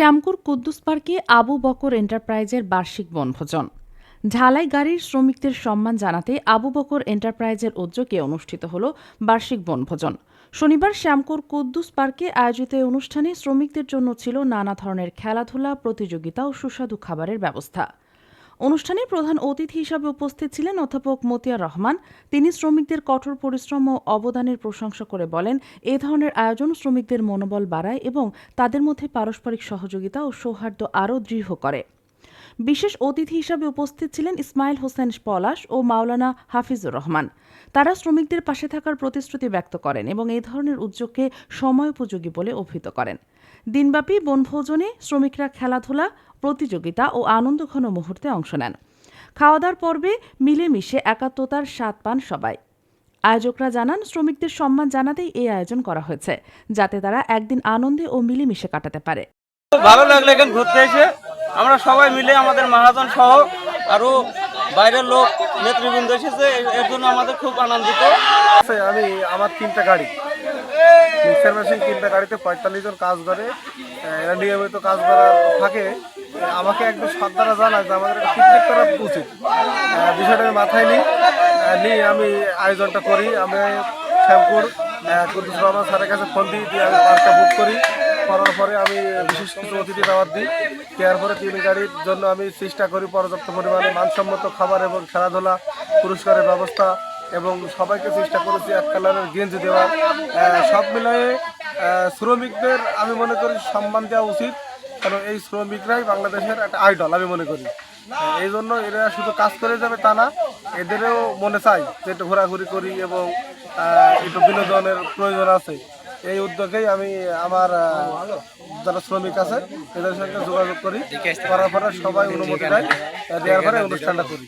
শ্যামপুর কুদ্দুস পার্কে আবু বকর এন্টারপ্রাইজের বার্ষিক বনভোজন। ঢালাই গাড়ির শ্রমিকদের সম্মান জানাতে আবু বকর এন্টারপ্রাইজের উদ্যোগে অনুষ্ঠিত হল বার্ষিক বনভোজন। শনিবার শ্যামপুর কুদ্দুস পার্কে আয়োজিত এই অনুষ্ঠানে শ্রমিকদের জন্য ছিল নানা ধরনের খেলাধুলা, প্রতিযোগিতা ও সুস্বাদু খাবারের ব্যবস্থা। অনুষ্ঠানে প্রধান অতিথি হিসাবে উপস্থিত ছিলেন অধ্যাপক মতিয়ার রহমান। তিনি শ্রমিকদের কঠোর পরিশ্রম ও অবদানের প্রশংসা করে বলেন, এ ধরনের আয়োজন শ্রমিকদের মনোবল বাড়ায় এবং তাদের মধ্যে পারস্পরিক সহযোগিতা ও সৌহার্দ্য আরও দৃঢ় করে। বিশেষ অতিথি হিসাবে উপস্থিত ছিলেন ইসমাইল হোসেন পলাশ ও মাওলানা হাফিজুর রহমান। তারা শ্রমিকদের পাশে থাকার প্রতিশ্রুতি ব্যক্ত করেন এবং এই ধরনের উদ্যোগকে সময়োপযোগী বলে অভিহিত করেন। দিনব্যাপী বনভোজনে শ্রমিকরা খেলাধুলা, প্রতিযোগিতা ও আনন্দঘন মুহূর্তে অংশ নেন। খাওয়া দাওয়ার পর্বে মিলেমিশে একাত্মতার স্বাদ পান সবাই। আয়োজকরা জানান, শ্রমিকদের সম্মান জানাতেই এই আয়োজন করা হয়েছে, যাতে তারা একদিন আনন্দে ও মিলেমিশে কাটাতে পারে। ভালো লাগলো এখানে ঘুরতে এসে। আমরা সবাই মিলে আমাদের মহাজন সহ আরো বাইরের লোক নেতৃবৃন্দ এসেছে, এর জন্য আমাদের খুব আনন্দিত। আমি আমার 3টা গাড়ি, মিক্সার মেশিন 3টা গাড়িতে 45 জন কাজ করে। এরা নিয়মিত কাজ করার থাকে। আমাকে একদম শ্রদ্ধারা জানায় যে আমাদের একটা পিকনিক করা উচিত। বিষয়টা আমি মাথায় নিয়ে আমি আয়োজনটা করি। আমি শ্যামপুর কুদ্দুস রহমান স্যারের কাছে ফোন দিয়ে আমি বাসটা বুক করি। করার পরে আমি বিশেষ কিছু অতিথি দাওয়াত দিই। দেওয়ার পরে 3 গাড়ির জন্য আমি চেষ্টা করি পর্যাপ্ত পরিমাণে মানসম্মত খাবার এবং খেলাধুলা, পুরস্কারের ব্যবস্থা এবং সবাইকে চেষ্টা করেছি এক কালারের গেঞ্জি দেওয়ার। সব মিলিয়ে শ্রমিকদের আমি মনে করি সম্মান দেওয়া উচিত, কারণ এই শ্রমিকরাই বাংলাদেশের একটা আইডল আমি মনে করি। এই জন্য এরা শুধু কাজ করে যাবে তা না, এদেরও মনে চাই যে একটু ঘোরাঘুরি করি এবং একটু বিনোদনের প্রয়োজন আছে। এই উদ্যোগেই আমি আমার যারা শ্রমিক আছে এদের সঙ্গে যোগাযোগ করি, করার পরে সবাই অনুমতি দেয়, দেওয়ার পরে অনুষ্ঠানটা করি।